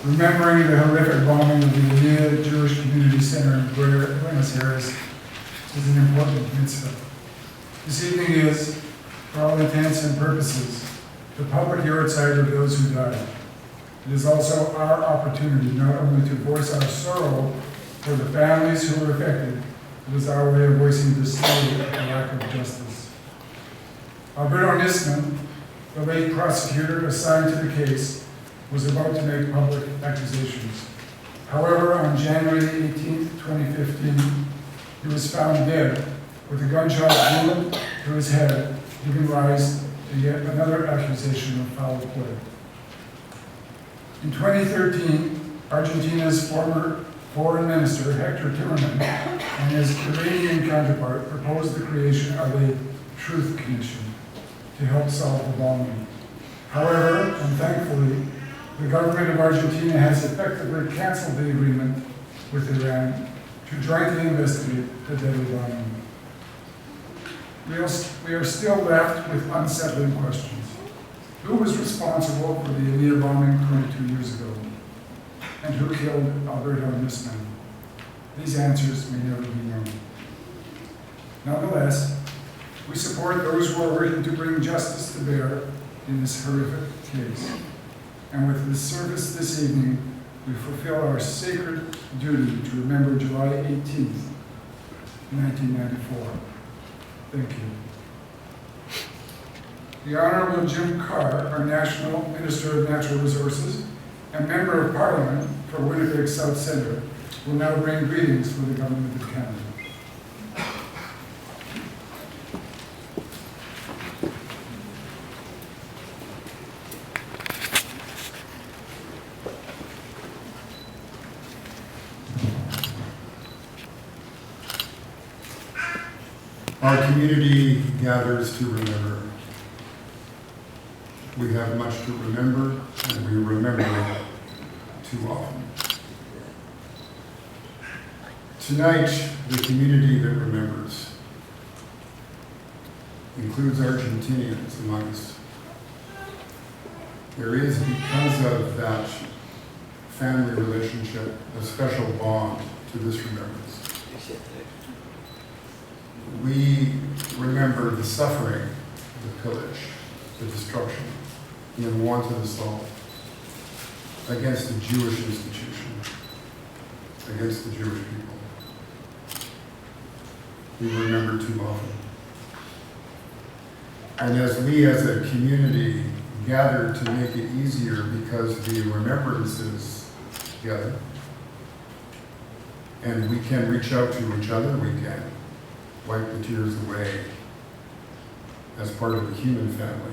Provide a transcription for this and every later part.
remembering the horrific bombing of the AMIA Jewish Community Center in Buenos Aires is an important mitzvah. This evening is, for all intents and purposes, the public yahrzeit of those who died. It is also our opportunity not only to voice our sorrow for the families who were affected, it is our way of voicing dismay at the lack of justice. Alberto Nisman, the late prosecutor assigned to the case, was about to make public accusations. However, on January 18, 2015, he was found dead with a gunshot wound to his head, giving rise to yet another accusation of foul play. In 2013, Argentina's former Foreign Minister, Hector Timerman, and his Canadian counterpart proposed the creation of a truth commission to help solve the bombing. However, and thankfully, the government of Argentina has effectively canceled the agreement with Iran to jointly investigate the deadly bombing. We are still left with unsettling questions. Who was responsible for the AMIA bombing 22 years ago? And who killed Alberto Nisman? These answers may never be known. Nonetheless, we support those who are working to bring justice to bear in this horrific case. And with this service this evening, we fulfill our sacred duty to remember July 18th, 1994. Thank you. The Honorable Jim Carr, our National Minister of Natural Resources and Member of Parliament for Winnipeg South Centre, will now bring greetings for the Government of Canada. Our community gathers to remember. We have much to remember, and we remember too often. Tonight, the community that remembers includes Argentinians among us. There is, because of that family relationship, a special bond to this remembrance. We remember the suffering, the pillage, the destruction, the unwanted assault against the Jewish institution, against the Jewish people. We remember too often. And as we as a community gather to make it easier because the remembrance is together, and we can reach out to each other, we can wipe the tears away as part of the human family.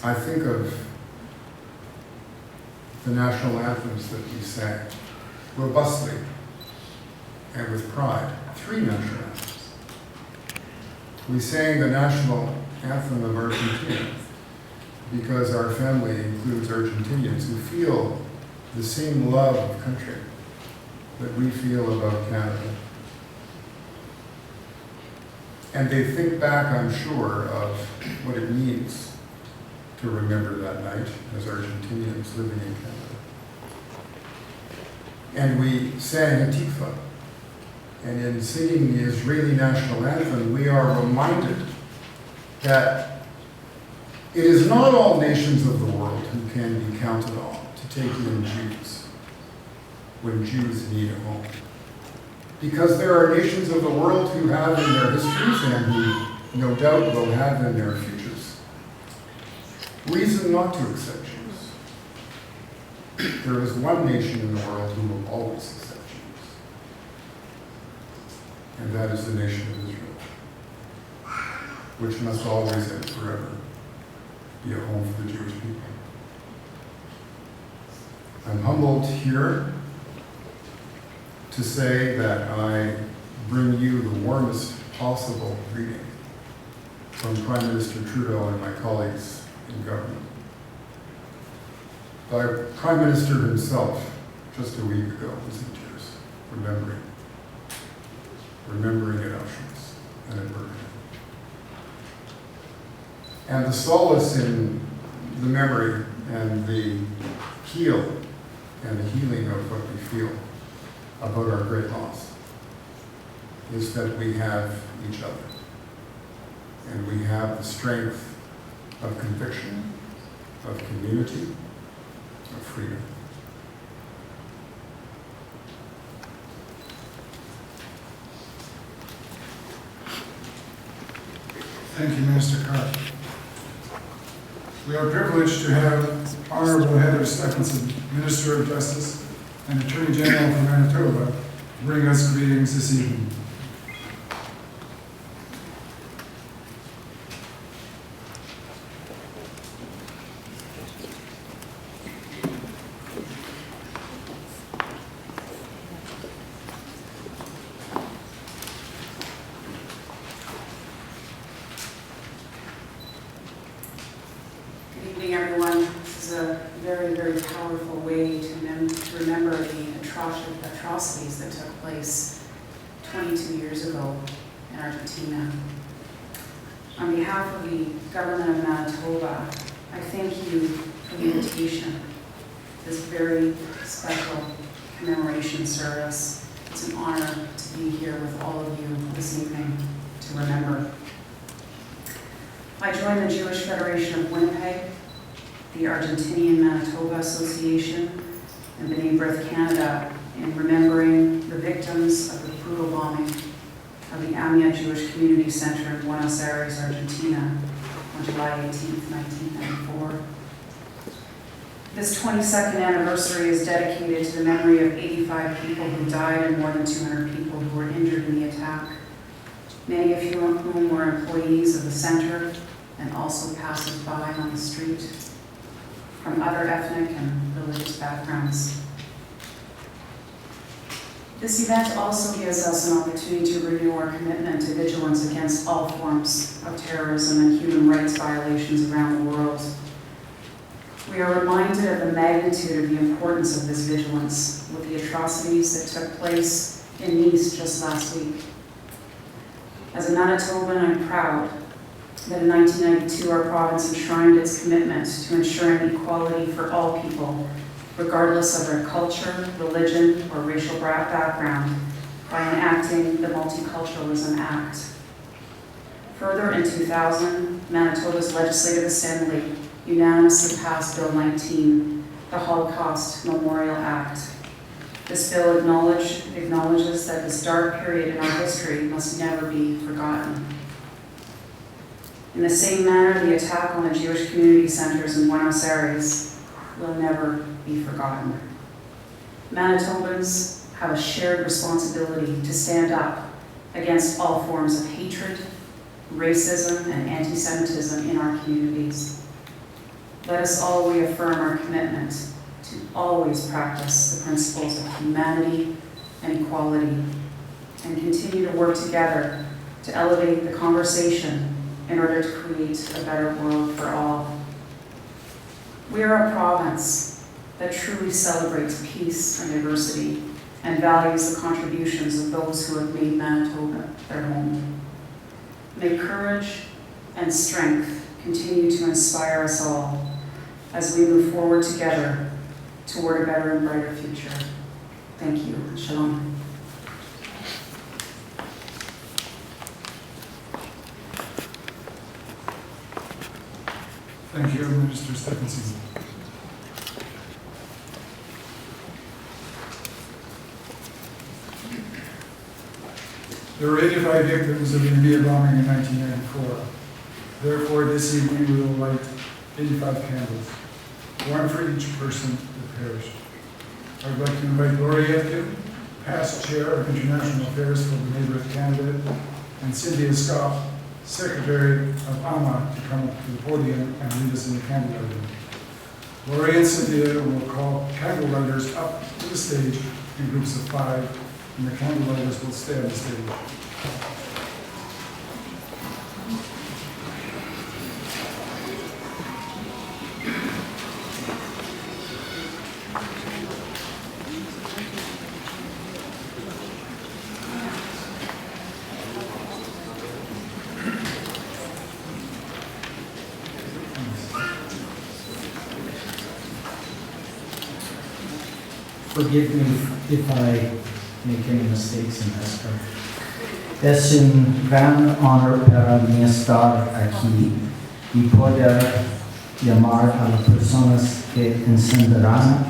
I think of the national anthems that we sang robustly and with pride. 3 national anthems. We sang the national anthem of Argentina because our family includes Argentinians who feel the same love of country that we feel about Canada. And they think back, I'm sure, of what it means to remember that night as Argentinians living in Canada. And we sang Hatikva. And in singing the Israeli national anthem, we are reminded that it is not all nations of the world who can be counted on to take in Jews when Jews need a home. Because there are nations of the world who have in their histories and who no doubt will have in their futures reason not to accept Jews. There is one nation in the world who will always accept Jews, and that is the nation of Israel, which must always and forever be a home for the Jewish people. I'm humbled here to say that I bring you the warmest possible greeting from Prime Minister Trudeau and my colleagues in government. The Prime Minister himself, just a week ago, was in tears, remembering at Auschwitz and at Bergen. And the solace in the memory and the heal and the healing of what we feel about our great loss is that we have each other. And we have the strength of conviction, of community, of freedom. Thank you, Minister Carr. We are privileged to have Honorable Heather Stefanson, Minister of Justice and Attorney General for Manitoba, bring us greetings this evening. Atrocities that took place 22 years ago in Argentina. On behalf of the Government of Manitoba, I thank you for the invitation to this very special commemoration service. It's an honor to be here with all of you this evening to remember. I joined the Jewish Federation of Winnipeg, the Argentinian Manitoba Association, and B'nai Brith Canada in remembering the victims of the brutal bombing of the AMIA Jewish Community Center in Buenos Aires, Argentina on July 18, 1994. This 22nd anniversary is dedicated to the memory of 85 people who died and more than 200 people who were injured in the attack, many of whom were employees of the center and also passers-by on the street from other ethnic and religious backgrounds. This event also gives us an opportunity to renew our commitment to vigilance against all forms of terrorism and human rights violations around the world. We are reminded of the magnitude of the importance of this vigilance with the atrocities that took place in Nice just last week. As a Manitoban, I'm proud that in 1992 our province enshrined its commitment to ensuring equality for all people, regardless of their culture, religion, or racial background, by enacting the Multiculturalism Act. Further, in 2000, Manitoba's Legislative Assembly unanimously passed Bill 19, the Holocaust Memorial Act. This bill acknowledges that this dark period in our history must never be forgotten. In the same manner, the attack on the Jewish community centers in Buenos Aires will never be forgotten. Manitobans have a shared responsibility to stand up against all forms of hatred, racism, and anti-Semitism in our communities. Let us all reaffirm our commitment to always practice the principles of humanity and equality, and continue to work together to elevate the conversation in order to create a better world for all. We are a province that truly celebrates peace and diversity and values the contributions of those who have made Manitoba their home. May courage and strength continue to inspire us all as we move forward together toward a better and brighter future. Thank you. Shalom. Thank you, Minister Stefanson. There were 85 victims of the AMIA bombing in 1994. Therefore, this evening we will light 85 candles, one for each person that perished. I would like to invite Gloria Etkin, past chair of International Affairs for B'nai Brith Canada, and Cynthia Scott, Secretary of AMIA, to come up to the podium and lead us in the candle lighting. Gloria and Cynthia will call candle lighters up to the stage in groups of 5, and the candle lighters will stay on the stage. forgive me if I make any mistakes in this, but es un gran honor para mí estar aquí y poder llamar a las personas que encenderán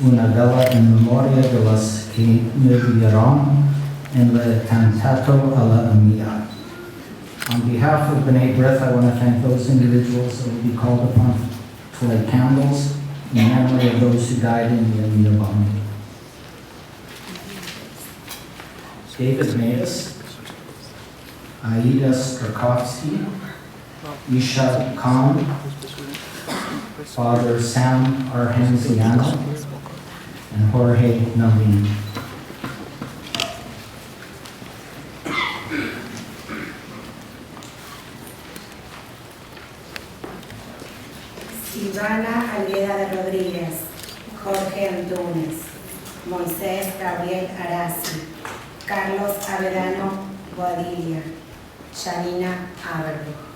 una vela en memoria de las que murieron en el atentado a la AMIA. On behalf of B'nai Brith, I want to thank those individuals that will be called upon to light candles in memory of those who died in the AMIA bombing. David Matus, Aida Strakovsky, Isha Khan, Father Sam Argenziano, and Jorge Navin. Silvana Alveda de Rodríguez, Jorge Antunes, Moisés Gabriel Arasi, Carlos Avedano Guadilla, Shanina Aberbo.